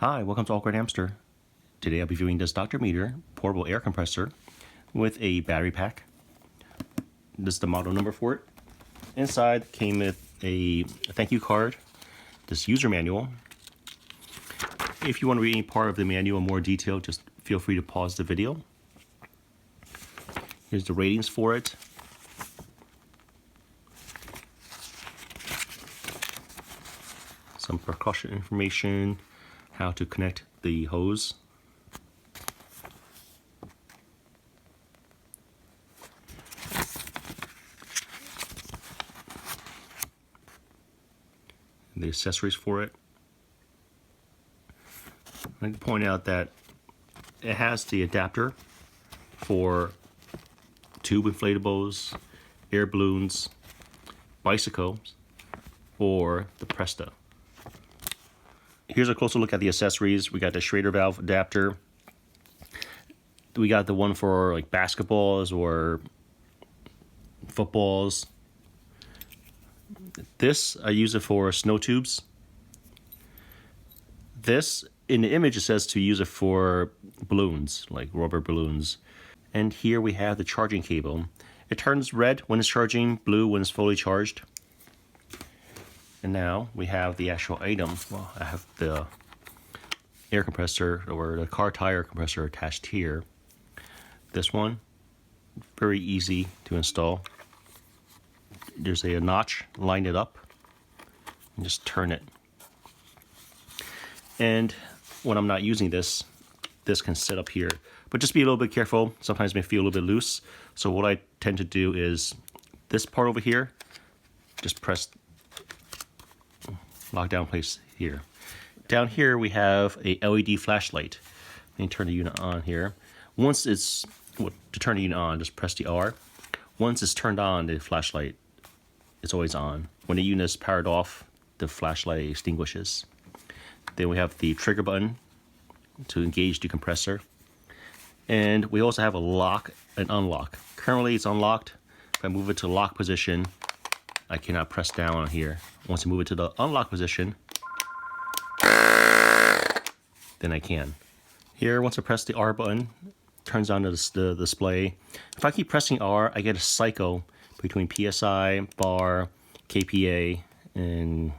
Hi, welcome to AwkwardHamster. Today I'll be viewing this Dr.meter portable air compressor with a battery pack. This is the model number for it. Inside came with a thank you card, this user manual. If you want to read any part of the manual in more detail, just feel free to pause the video. Here's the ratings for it. Some precaution information, how to connect the hose. The accessories for it. I'd like to point out that it has the adapter for tube inflatables, air balloons, bicycles, or the Presta. Here's a closer look at the accessories. We got the Schrader valve adapter. We got the one for like basketballs or footballs. This, I use it for snow tubes. This, in the image, it says to use it for balloons, like rubber balloons. And here we have the charging cable. It turns red when it's charging, blue when it's fully charged. And now we have the actual item. Well, I have the air compressor or the car tire compressor attached here. This one, very easy to install. There's a notch, line it up, and just turn it. And when I'm not using this, this can sit up here. But just be a little bit careful. Sometimes it may feel a little bit loose. So what I tend to do is this part over here, just press lockdown place here. Down here we have a LED flashlight. Let me turn the unit on here. Once it's, to turn the unit on, just press the R. Once it's turned on, the flashlight is always on. When the unit is powered off, the flashlight extinguishes. Then we have the trigger button to engage the compressor. And we also have a lock and unlock. Currently it's unlocked. If I move it to lock position, I cannot press down on here. Once I move it to the unlock position, then I can. Here, once I press the R button, it turns on the display. If I keep pressing R, I get a cycle between PSI, bar, KPA, and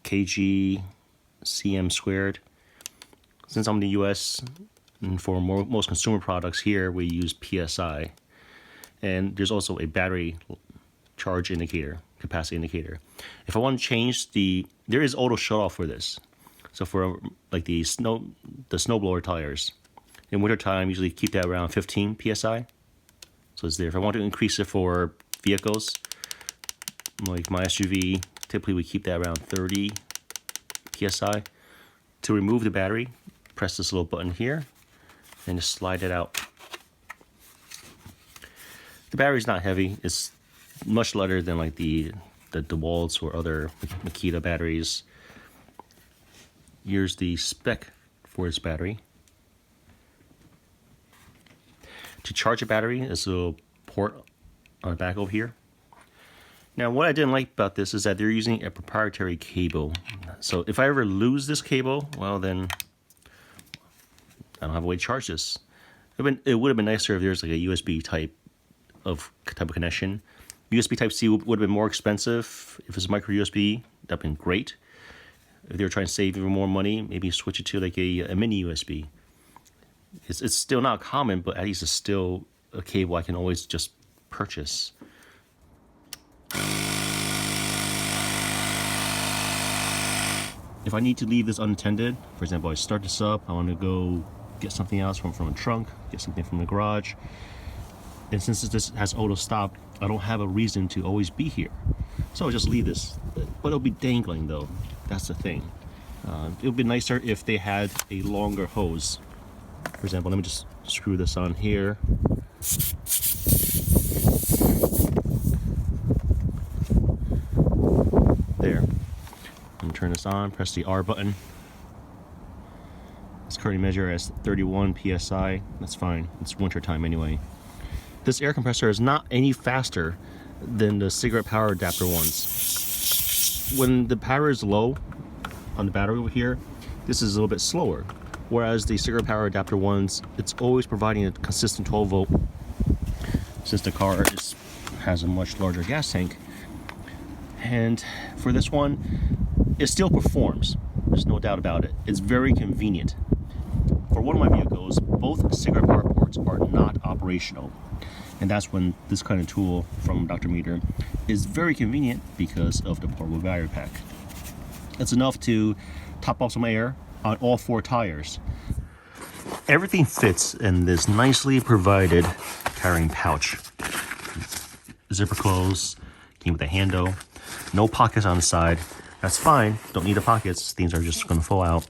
kg, cm squared. Since I'm in the US, and for most consumer products here, we use PSI. And there's also a battery charge indicator, capacity indicator. If I want to change there is auto shut off for this. So for like the snowblower tires, in winter time, usually keep that around 15 PSI. So it's there. If I want to increase it for vehicles, like my SUV, typically we keep that around 30 PSI. To remove the battery, press this little button here and just slide it out. The battery's not heavy. It's much lighter than like the DeWalt's or other Makita batteries. Here's the spec for this battery. To charge a battery, there's a little port on the back over here. Now, what I didn't like about this is that they're using a proprietary cable. So if I ever lose this cable, well then, I don't have a way to charge this. It would have been nicer if there's like a USB type of connection. USB Type-C would have been more expensive. If it's micro USB, that'd been great. If they were trying to save even more money, maybe switch it to like a mini USB. It's still not common, but at least it's still a cable I can always just purchase. If I need to leave this unattended, for example, I start this up, I want to go get something else from a trunk, get something from the garage, and since this has auto stop, I don't have a reason to always be here. So I'll just leave this. But it'll be dangling though. That's the thing. It would be nicer if they had a longer hose. For example, let me just screw this on here. There. I'm gonna turn this on, press the R button. It's currently measured as 31 PSI. That's fine. It's winter time anyway. This air compressor is not any faster than the cigarette power adapter ones. When the power is low on the battery over here, this is a little bit slower. Whereas the cigarette power adapter ones, it's always providing a consistent 12 volt. Since the car has a much larger gas tank. And for this one, it still performs. There's no doubt about it. It's very convenient. For one of my vehicles, both cigarette power ports are not operational. And that's when this kind of tool from Dr. Meter is very convenient because of the portable battery pack. It's enough to top off some air on all 4 tires. Everything fits in this nicely provided carrying pouch. Zipper closed, came with a handle, no pockets on the side. That's fine, don't need the pockets, things are just gonna fall out.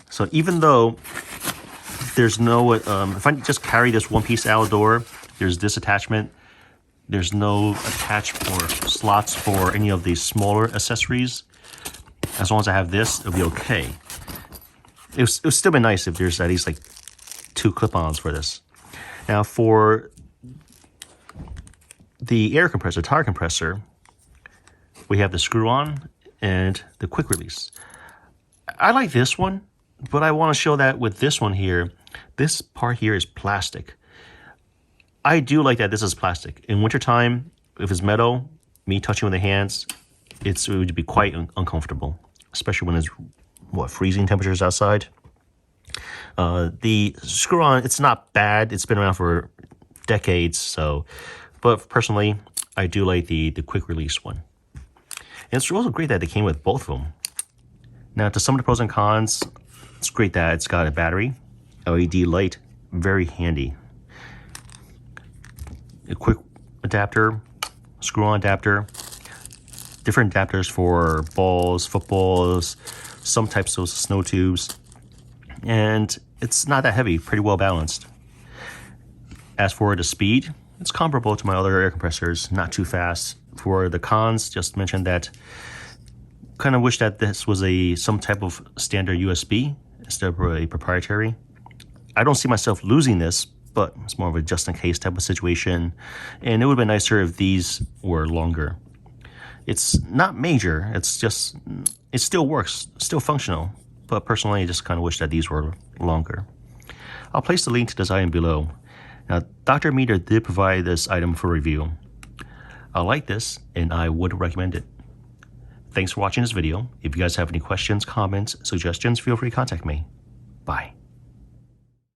So even though there's no, if I just carry this one piece out the door, there's this attachment, there's no attached or slots for any of these smaller accessories. As long as I have this, it'll be okay. It would still be nice if there's at least like 2 clip-ons for this. Now for the air compressor, tire compressor, we have the screw-on and the quick release. I like this one, but I want to show that with this one here, this part here is plastic. I do like that this is plastic. In wintertime, if it's metal, me touching with the hands, it would be quite uncomfortable, especially when it's, freezing temperatures outside. The screw-on, it's not bad. It's been around for decades, so, but personally, I do like the quick release one. And it's also great that they came with both of them. Now, to some of the pros and cons, it's great that it's got a battery, LED light, very handy. A quick adapter, screw-on adapter, different adapters for balls, footballs, some types of snow tubes, and it's not that heavy, pretty well balanced. As for the speed, it's comparable to my other air compressors, not too fast. For the cons, just mentioned that kind of wish that this was some type of standard USB instead of a proprietary. I don't see myself losing this, but it's more of a just in case type of situation, and it would have been nicer if these were longer. It's not major, it's just, it still works, still functional, but personally I just kind of wish that these were longer. I'll place the link to this item below. Now, Dr. Meter did provide this item for review. I like this, and I would recommend it. Thanks for watching this video. If you guys have any questions, comments, suggestions, feel free to contact me. Bye.